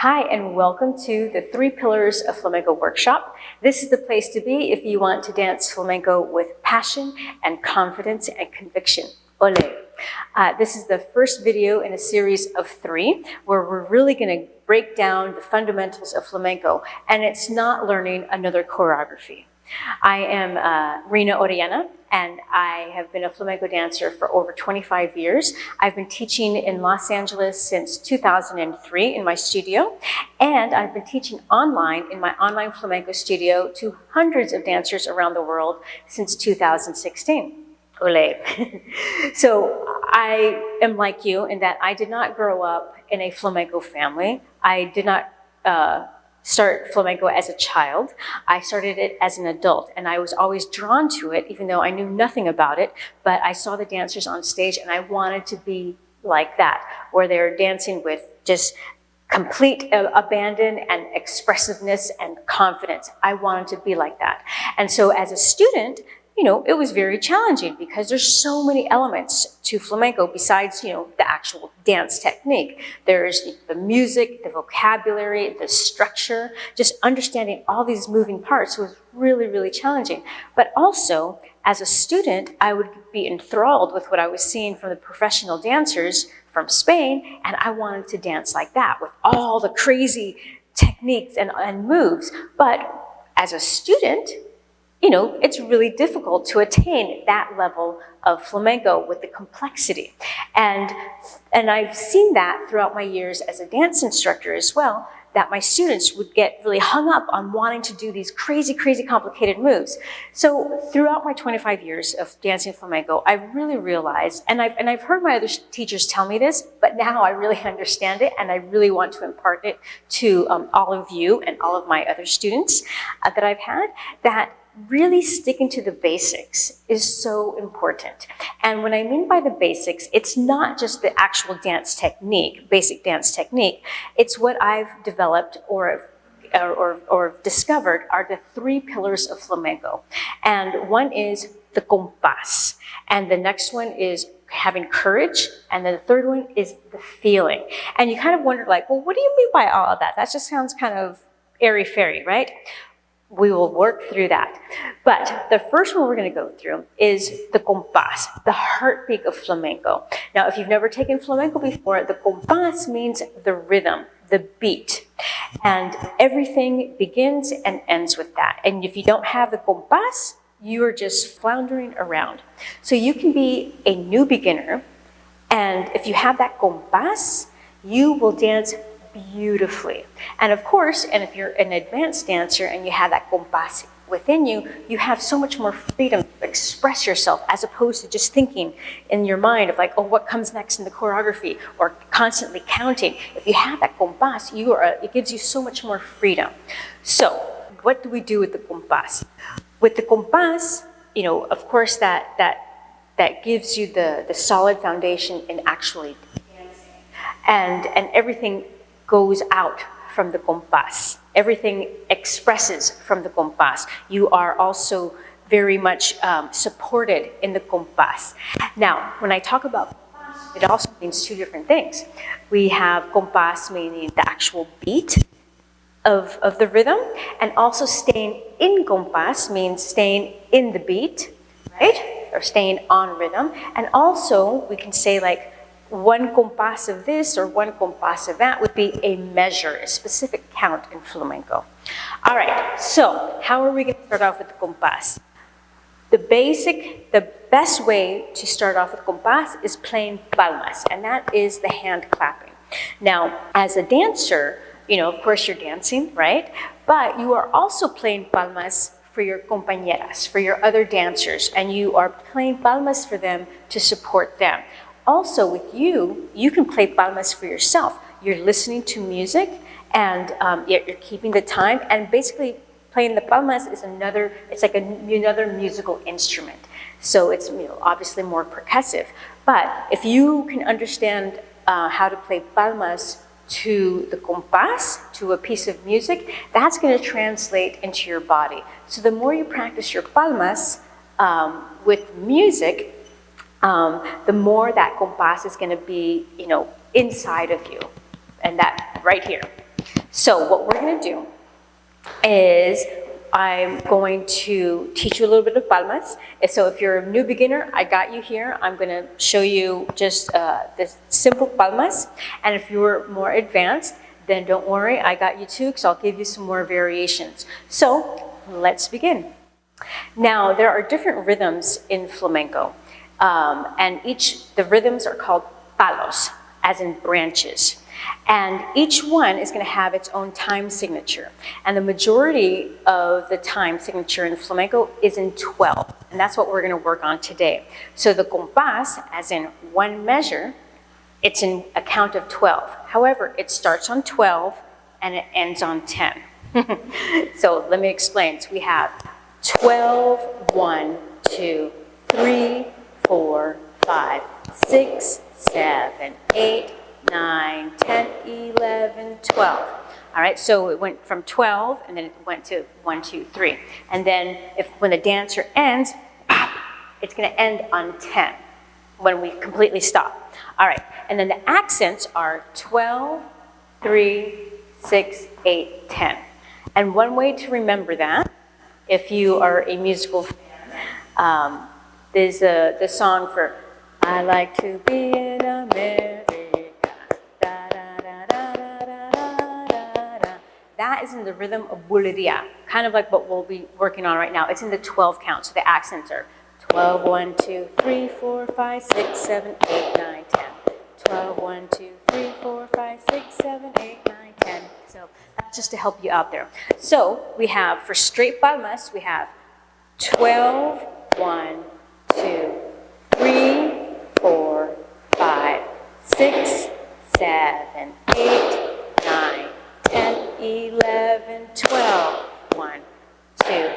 Hi, and welcome to the 3 Pillars of Flamenco workshop. This is the place to be if you want to dance flamenco with passion and confidence and conviction. Ole! This is the first video in a series of 3 where we're really going to break down the fundamentals of flamenco, and it's not learning another choreography. I am Rina, and I have been a flamenco dancer for over 25 years. I've been teaching in Los Angeles since 2003 in my studio, and I've been teaching online in my Online Flamenco Studio to hundreds of dancers around the world since 2016. Ole. So I am like you in that I did not grow up in a flamenco family. I did not start flamenco as a child. I started it as an adult, and I was always drawn to it, even though I knew nothing about it. But I saw the dancers on stage, and I wanted to be like that, where they're dancing with just complete abandon and expressiveness and confidence. I wanted to be like that. And so as a student, it was very challenging because there's so many elements to flamenco besides, the actual dance technique. There's the music, the vocabulary, the structure. Just understanding all these moving parts was really, really challenging. But also, as a student, I would be enthralled with what I was seeing from the professional dancers from Spain, and I wanted to dance like that with all the crazy techniques and moves. But as a student, it's really difficult to attain that level of flamenco with the complexity. And I've seen that throughout my years as a dance instructor as well, that my students would get really hung up on wanting to do these crazy, crazy complicated moves. So throughout my 25 years of dancing flamenco, I really realized, and I've heard my other teachers tell me this, but now I really understand it, and I really want to impart it to all of you and all of my other students that I've had, that really sticking to the basics is so important. And what I mean by the basics, it's not just the actual dance technique, basic dance technique. It's what I've developed or discovered are the 3 pillars of flamenco. And one is the compás. And the next one is having courage. And then the third one is the feeling. And you kind of wonder, like, well, what do you mean by all of that? That just sounds kind of airy-fairy, right? We will work through that. But the first one we're going to go through is the compás, the heartbeat of flamenco. Now, if you've never taken flamenco before, the compás means the rhythm, the beat. And everything begins and ends with that. And if you don't have the compás, you are just floundering around. So you can be a new beginner, and if you have that compás, you will dance beautifully. And of course, and if you're an advanced dancer and you have that compás within you, you have so much more freedom to express yourself as opposed to just thinking in your mind of like, oh, what comes next in the choreography, or constantly counting. If you have that compás, it gives you so much more freedom. So what do we do with the compás? With the compás, of course, that gives you the solid foundation in actually dancing. And everything goes out from the compás. Everything expresses from the compás. You are also very much supported in the compás. Now, when I talk about compás, it also means 2 different things. We have compás meaning the actual beat of the rhythm, and also staying in compás means staying in the beat, right? Or staying on rhythm. And also, we can say like, 1 compás of this or 1 compás of that would be a measure, a specific count in flamenco. All right, so how are we going to start off with the compás? The best way to start off with compás is playing palmas, and that is the hand clapping. Now, as a dancer, of course you're dancing, right? But you are also playing palmas for your compañeras, for your other dancers, and you are playing palmas for them to support them. Also with you can play palmas for yourself. You're listening to music, and you're keeping the time, and basically playing the palmas is another musical instrument. So it's obviously more percussive. But if you can understand how to play palmas to the compás, to a piece of music, that's going to translate into your body. So the more you practice your palmas with music, the more that compás is going to be, inside of you, and that right here. So what we're going to do is I'm going to teach you a little bit of palmas. So if you're a new beginner, I got you here. I'm going to show you just the simple palmas. And if you're more advanced, then don't worry, I got you too, because I'll give you some more variations. So let's begin. Now, there are different rhythms in flamenco. And the rhythms are called palos, as in branches. And each one is going to have its own time signature. And the majority of the time signature in flamenco is in 12. And that's what we're going to work on today. So the compás, as in one measure, it's in a count of 12. However, it starts on 12 and it ends on 10. So let me explain. So we have 12, 1, 2, 3, 4, 5, 6, 7, 8, 9, 10, 11, 12. All right, so it went from 12 and then it went to 1, 2, 3. And then when the dancer ends, it's going to end on 10 when we completely stop. All right, and then the accents are 12, 3, 6, 8, 10. And one way to remember that, if you are a musical fan, there's the song for I Like to Be in America. That is in the rhythm of bulería, kind of like what we'll be working on right now. It's in the 12 count, so the accents are 12, 1, 2, 3, 4, 5, 6, 7, 8, 9, 10. 12, 1, 2, 3, 4, 5, 6, 7, 8, 9, 10. So that's just to help you out there. So we have, for straight palmas, we have 12, 1, 2, 3, 4, 5, 6, 7, 8, 9, 10, 11, 12. 1, 2,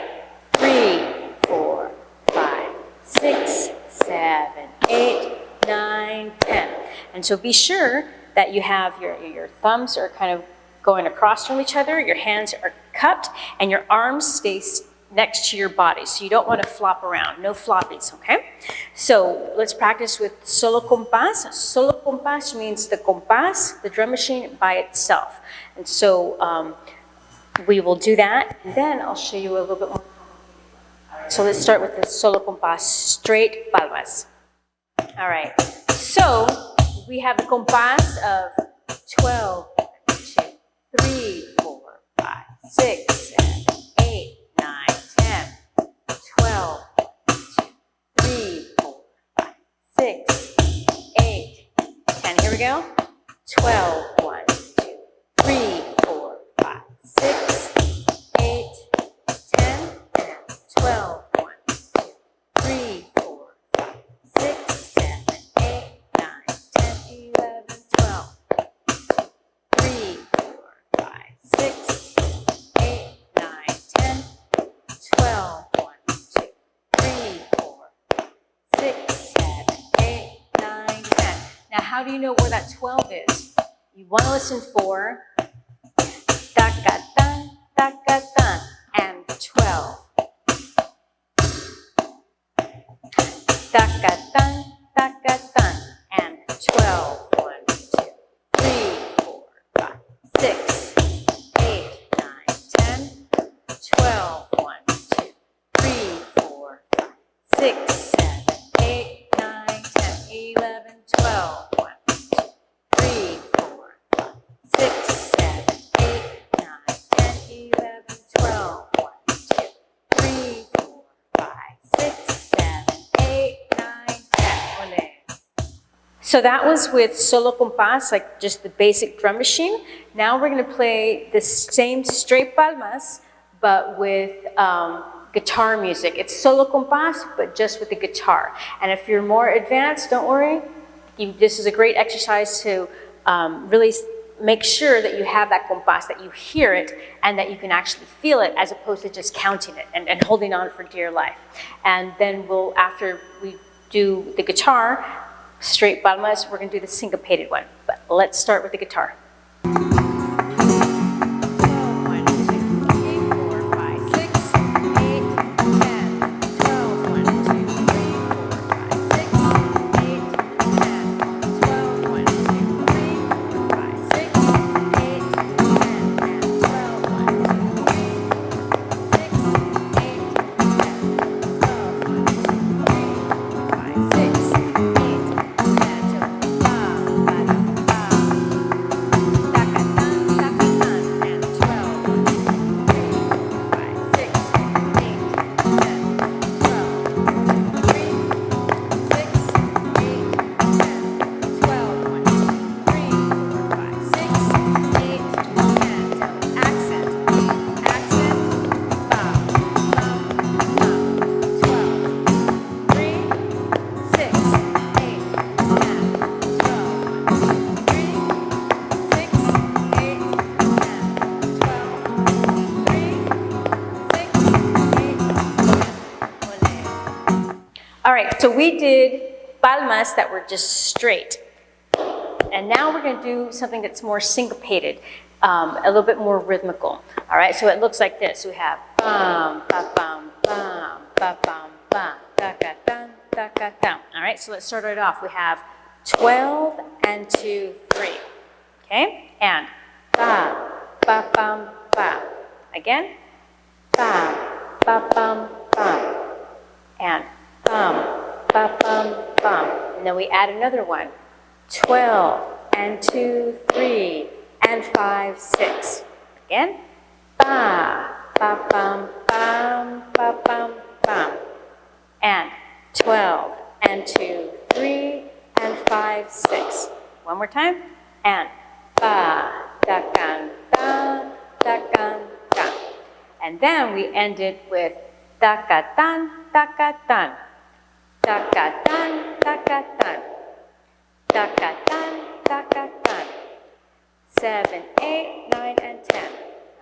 3, 4, 5, 6, 7, 8, 9, 10. And so be sure that you have your thumbs are kind of going across from each other, your hands are cupped, and your arms stay next to your body. So you don't want to flop around, no floppies, okay? So let's practice with solo compás. Solo compás means the compás, the drum machine by itself. And so we will do that, and then I'll show you a little bit more. So let's start with the solo compás, straight palmas. All right, so we have the compás of 12, 2, 3, 4, 5, 6, 7, 8, 9, 10, 12, 2, 3, 4, 5, 6, 8, 10. Here we go. 12, 1, 2, 3, 4, 5, 6, 8, 10, and 12, 1, 2, 3, 4, 5, 6, 7, 8, 9, 10, 11, 12, 3, 4, 5, 6, 8, 9, 10, 12, 1, 2, 3, 4, 6, 7, 8, 9, 10. Now, how do you know where that 12 is? You want to listen for ta-ka-tan, ta-ka-tan, and 12. Ta-ka-tan, ta-ka-tan, and 12. 1, 2, 3, 4, 5, 6, 8, 9, 10, 12. 1, 2, 3, 4, 5, 6, 7, 8, 9, 10, 11, 12. 1, 2, 3, 4, 5, 6, 7, 8, 9, 10, 11, 12. 1, 2, 3, 4, 5, 6, 7, 8, 9, 10. Ole. So that was with solo compás, like just the basic drum machine. Now we're going to play the same straight palmas, but with guitar music. It's solo compás, but just with the guitar. And if you're more advanced, don't worry. This is a great exercise to really make sure that you have that compás, that you hear it, and that you can actually feel it, as opposed to just counting it and holding on for dear life. And then after we do the guitar, straight palmas, we're going to do the syncopated one. But let's start with the guitar. 1, 2, 3, 4, 5, 6, 8, 10, 12, 1, 2, 3, 4, 5, 6, 8, 10, 12, 1, 2, 3, 4, 5, 6, 8, 10, right, so we did palmas that were just straight. And now we're going to do something that's more syncopated, a little bit more rhythmical. All right, so it looks like this. We have bam, ba bam, bam, ba bam, bam, da ga dun, da ga dun. All right, so let's start it off. We have 12 and 2, 3. Okay, and ba, ba bam, ba. Again, ba, ba bam, ba. And bam, ba bam, bam. And then we add another one. 12 and 2, 3 and 5, 6. Again, ba, ba bam, bam, ba bam, bam. And 12 and 2, 3 and 5, 6. One more time. And ba, da gan, da, da gan, da. And then we end it with da ga dan, da ga dan, da ga dan, da ga dan. Da ga dan, da ga dan. 7, 8, 9, and 10.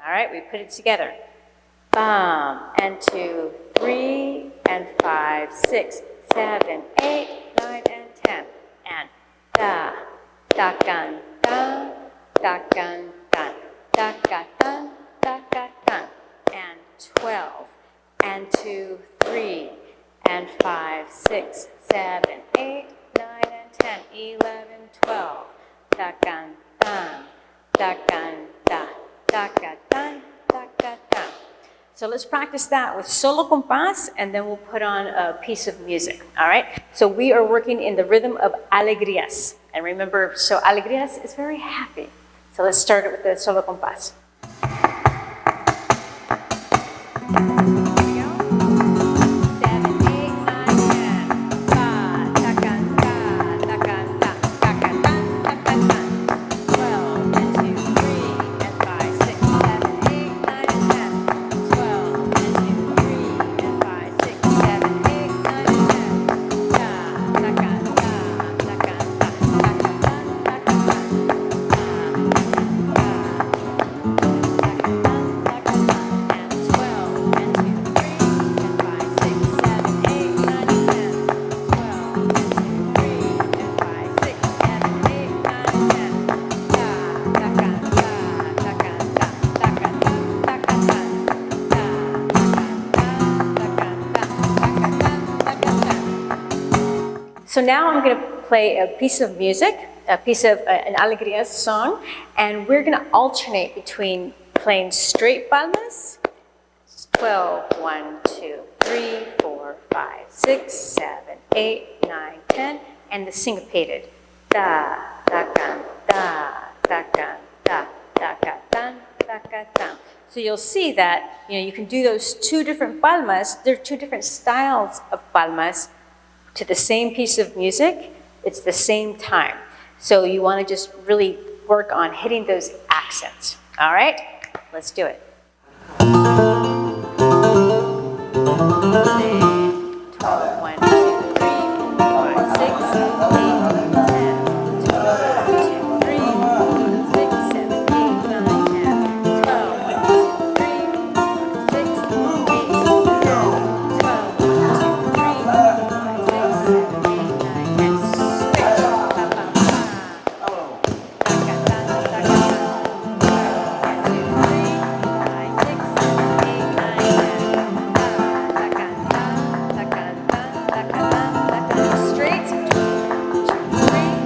All right, we put it together. Bam, and 2, 3, and 5, 6, 7, 8, 9, and 10. And da, da gan, da, da gan, dan, da ga dan, da ga dan. And 12, and 2, 3, and 5, 6, 7, 8, 9, and 10, 11, 12. Da gan dan, da gan da, da ga dan, da ga dan. So let's practice that with solo compás, and then we'll put on a piece of music. All right. So we are working in the rhythm of alegrías, and remember, so alegrías is very happy. So let's start it with the solo compás. So now I'm going to play a piece of music, a piece of an alegría song, and we're going to alternate between playing straight palmas, 12, 1, 2, 3, 4, 5, 6, 7, 8, 9, 10, and the syncopated. Da, da, gan, da, da, gan, da, da, ga, dan, da, ga, dan. So you'll see that, you can do those two different palmas. There are two different styles of palmas to the same piece of music. It's the same time. So you want to just really work on hitting those accents. All right? Let's do it. 12, 1, 2, 3, 4, 5, 6, 8, 10, 12, 1, 2, 3, 4, 6, 7, 8, 9, 10, 12, 1, 2, 3, 4, 6, 8, 10, 12, 1, 2, 3, 4, 5, 6, 7, 8, 9, 10. Switch. Ba, ba, ba. Da, ga, da, da, ga, da. 12, 1, 2, 3, 5, 6, 7, 8, 9, 10. Da, ga, da, da, ga, da, da, ga, da, da, ga. Straight. 2, 3,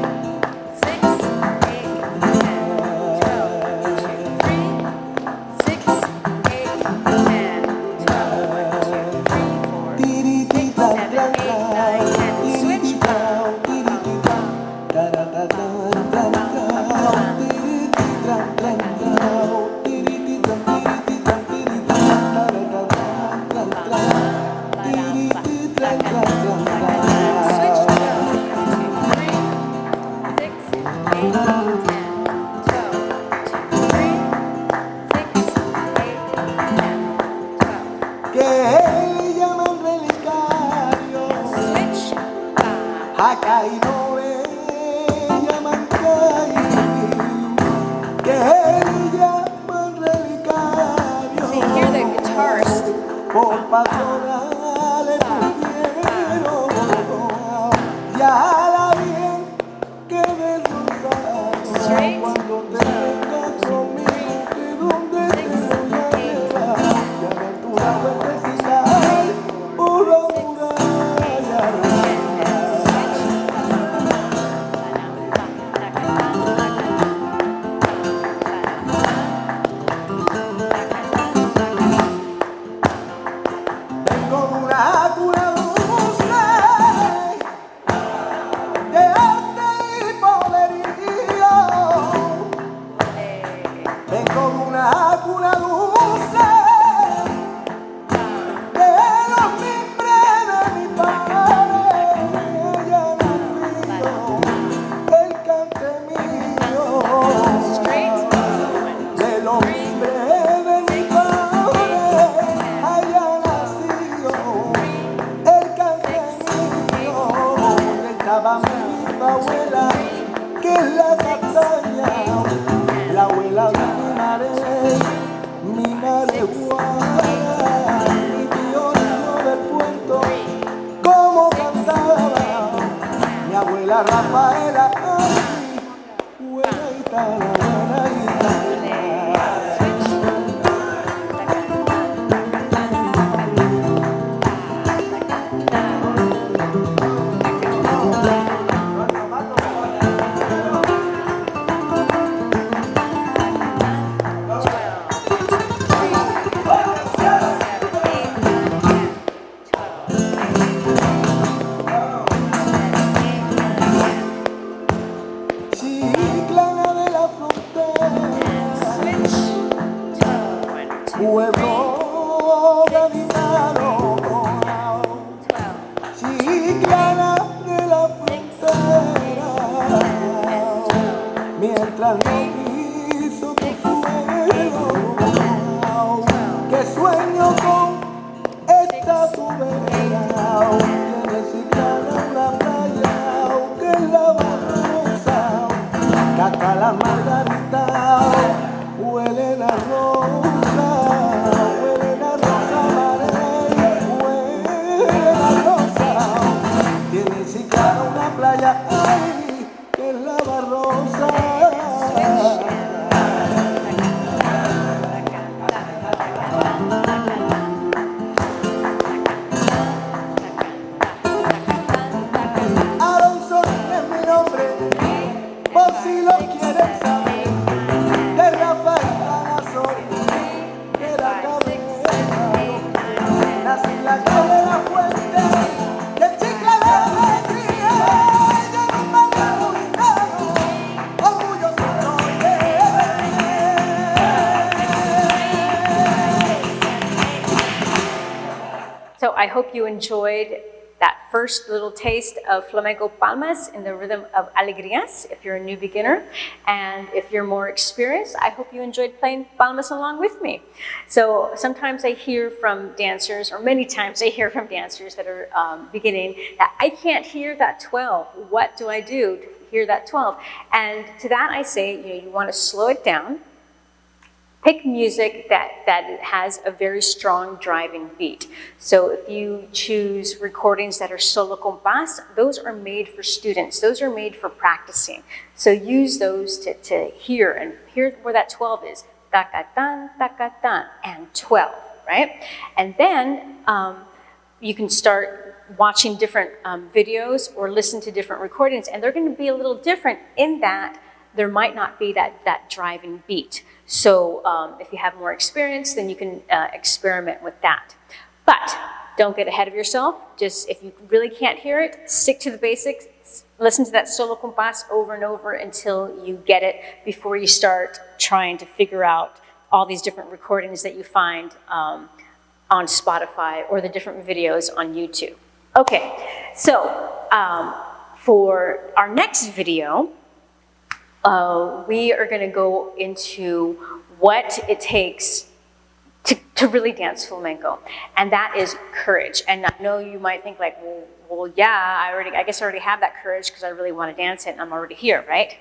con una cuna dulce de los mimbres de mi padre. Ella nació el cante mío de los mimbres de mi padre. Allá nació el cante mío. Y estaba mi abuela, que es la castaña, la abuela de mi madre Juana, mi tío Nino del puerto, como cantaba, mi abuela Rafaela, ay, buena guitarra, buena guitarra. Chiclana de la frontera, pueblo gaditano, Chiclana de la frontera, mientras no piso tu suelo, que sueño con esta tu vera, tiene Chiclana una playa, que es la barrosa, caca la margarita, huelen a rosa, huelen a rosa amarilla, huelen a rosa, tiene Chiclana una playa, ay, que es la barrosa. Alonso es mi nombre, por si lo quieres saber, de Rafaela nací, de la cabeza, nací en la calle de la Fuente, de Chiclana me crié, de un barrio mexicano, orgulloso soy de So I hope you enjoyed that first little taste of flamenco palmas in the rhythm of alegrías, if you're a new beginner. And if you're more experienced, I hope you enjoyed playing palmas along with me. So sometimes I hear from dancers, or many times I hear from dancers that are beginning, that I can't hear that 12. What do I do to hear that 12? And to that I say, you want to slow it down. Pick music that has a very strong driving beat. So if you choose recordings that are solo compás, those are made for students. Those are made for practicing. So use those to hear, and hear where that 12 is. Ta-ka-tan, and 12, right? And then you can start watching different videos or listen to different recordings, and they're going to be a little different in that there might not be that driving beat. So if you have more experience, then you can experiment with that. But don't get ahead of yourself. Just if you really can't hear it, stick to the basics. Listen to that solo compás over and over until you get it before you start trying to figure out all these different recordings that you find on Spotify or the different videos on YouTube. Okay, so for our next video, we are going to go into what it takes to really dance flamenco, and that is courage. And I know you might think like, well, yeah, I guess I already have that courage because I really want to dance it, and I'm already here, right?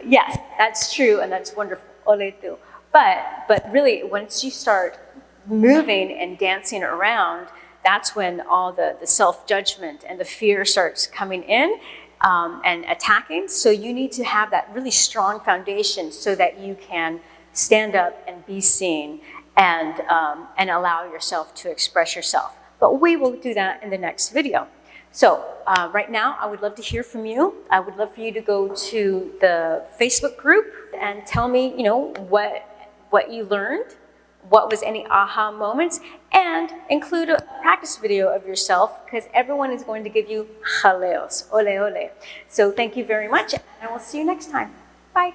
Yes, that's true, and that's wonderful. Ole tu. But really, once you start moving and dancing around, that's when all the self-judgment and the fear starts coming in. And attacking. So you need to have that really strong foundation so that you can stand up and be seen and allow yourself to express yourself. But we will do that in the next video. So right now, I would love to hear from you. I would love for you to go to the Facebook group and tell me, what you learned, what was any aha moments, and include a practice video of yourself, because everyone is going to give you jaleos, ole ole. So thank you very much, and I will see you next time. Bye.